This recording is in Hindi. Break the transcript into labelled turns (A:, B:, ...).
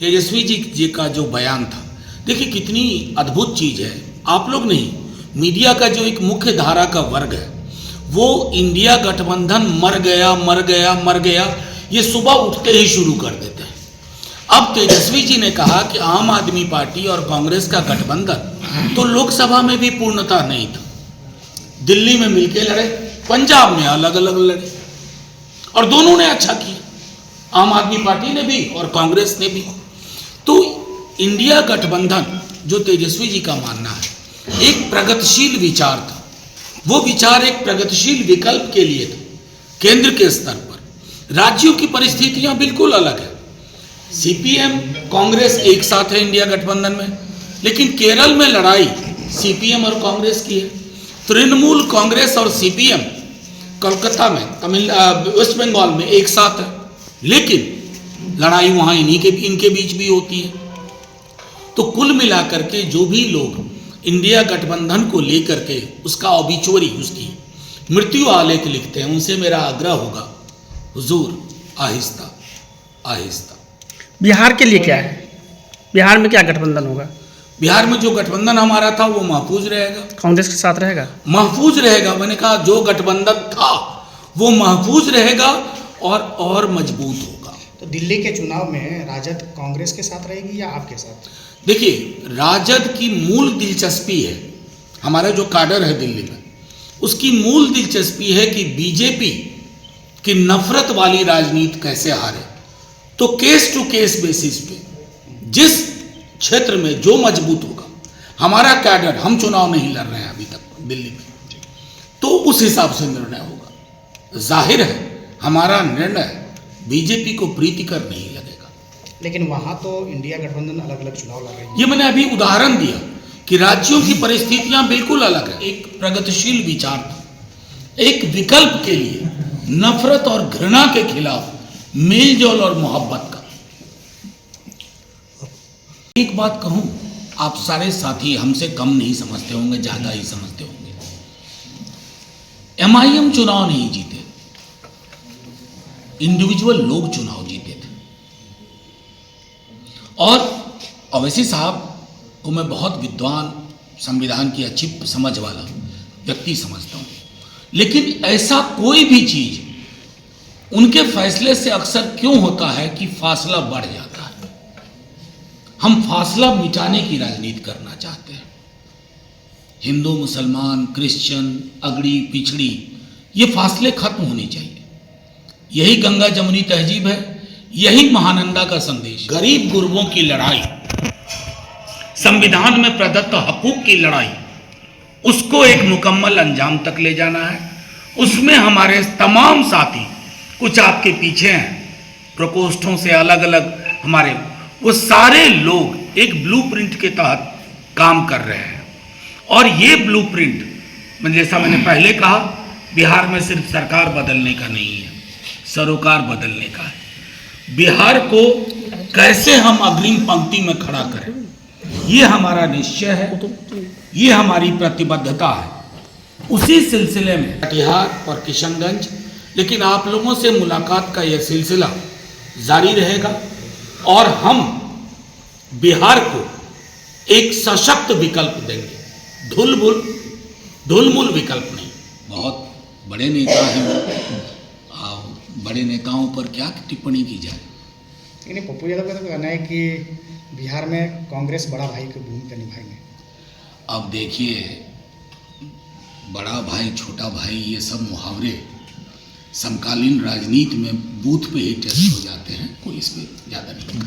A: तेजस्वी जी का जो बयान था, देखिए कितनी अद्भुत चीज है। आप लोग नहीं, मीडिया का जो एक मुख्य धारा का वर्ग है वो इंडिया गठबंधन मर गया मर गया मर गया ये सुबह उठते ही शुरू कर देते हैं। अब तेजस्वी जी ने कहा कि आम आदमी पार्टी और कांग्रेस का गठबंधन तो लोकसभा में भी पूर्णता नहीं था। दिल्ली में मिलके लड़े, पंजाब में अलग अलग लड़े और दोनों ने अच्छा किया, आम आदमी पार्टी ने भी और कांग्रेस ने भी। तो इंडिया गठबंधन जो तेजस्वी जी का मानना है एक प्रगतिशील विचार था, वो विचार एक प्रगतिशील विकल्प के लिए था। केंद्र के स्तर पर राज्यों की परिस्थितियां बिल्कुल अलग है। सीपीएम कांग्रेस एक साथ है इंडिया गठबंधन में, लेकिन केरल में लड़ाई सीपीएम और कांग्रेस की है। तृणमूल कांग्रेस और सीपीएम कोलकाता में वेस्ट बंगाल में एक साथ है, लेकिन लड़ाई वहां इनके बीच भी होती है। तो कुल मिलाकर के जो भी लोग इंडिया गठबंधन को लेकर के उसका ऑबिचुअरी, उसकी मृत्यु आलेख लिखते हैं, उनसे मेरा आग्रह होगा, हुजूर आहिस्ता आहिस्ता।
B: बिहार के लिए क्या है? बिहार में क्या गठबंधन होगा?
A: बिहार में जो गठबंधन हमारा था वो महफूज रहेगा,
B: कांग्रेस के साथ रहेगा,
A: महफूज रहेगा। मैंने कहा जो गठबंधन था वो महफूज रहेगा और मजबूत होगा।
C: तो दिल्ली के चुनाव में राजद कांग्रेस के साथ रहेगी या आपके साथ?
A: देखिए, राजद की मूल दिलचस्पी है, हमारा जो काडर है दिल्ली में, उसकी मूल दिलचस्पी है कि बीजेपी की नफरत वाली राजनीति कैसे हारे। तो केस टू केस बेसिस पे जिस क्षेत्र में जो मजबूत होगा, हमारा कैडर, हम चुनाव नहीं लड़ रहे हैं अभी तक दिल्ली में, तो उस हिसाब से निर्णय होगा। जाहिर है हमारा निर्णय बीजेपी को प्रीतिकर नहीं लगेगा।
C: लेकिन वहां तो इंडिया गठबंधन अलग अलग चुनाव लड़ रही है।
A: ये मैंने अभी उदाहरण दिया कि राज्यों की परिस्थितियां बिल्कुल अलग है। एक प्रगतिशील विचार था, एक विकल्प के लिए, नफरत और घृणा के खिलाफ मेलजोल और मोहब्बत का। एक बात कहूं, आप सारे साथी हमसे कम नहीं समझते होंगे, ज्यादा ही समझते होंगे। एमआईएम चुनाव नहीं जीते, इंडिविजुअल लोग चुनाव जीते थे। और ओवैसी साहब को मैं बहुत विद्वान, संविधान की अच्छी समझ वाला व्यक्ति समझता हूं, लेकिन ऐसा कोई भी चीज उनके फैसले से अक्सर क्यों होता है कि फासला बढ़ जाता है। हम फासला मिटाने की राजनीति करना चाहते हैं। हिंदू, मुसलमान, क्रिश्चियन, अगड़ी पिछड़ी, ये फासले खत्म होने चाहिए। यही गंगा जमुनी तहजीब है, यही महानंदा का संदेश। गरीब गुरबों की लड़ाई, संविधान में प्रदत्त हकूक की लड़ाई, उसको एक मुकम्मल अंजाम तक ले जाना है। उसमें हमारे तमाम साथी, कुछ आपके पीछे हैं, प्रकोष्ठों से अलग अलग हमारे, वो सारे लोग एक ब्लूप्रिंट के तहत काम कर रहे हैं। और ये ब्लूप्रिंट, जैसा मैंने पहले कहा, बिहार में सिर्फ सरकार बदलने का नहीं है, सरोकार बदलने का है। बिहार को कैसे हम अग्रिम पंक्ति में खड़ा करें, ये हमारा निश्चय है, ये हमारी प्रतिबद्धता है। उसी सिलसिले में कटिहार और किशनगंज, लेकिन आप लोगों से मुलाकात का यह सिलसिला जारी रहेगा और हम बिहार को एक सशक्त विकल्प देंगे, ढुलमुल विकल्प नहीं। बहुत बड़े नेता हैं, बड़े नेताओं पर क्या टिप्पणी की जाए।
C: लेकिन पप्पू यादव का तो कहना है कि बिहार में कांग्रेस बड़ा भाई की भूमिका निभाएंगे।
A: अब देखिए, बड़ा भाई छोटा भाई ये सब मुहावरे समकालीन राजनीति में बूथ पे ही टेस्ट हो जाते हैं, कोई इस पर ज़्यादा नहीं।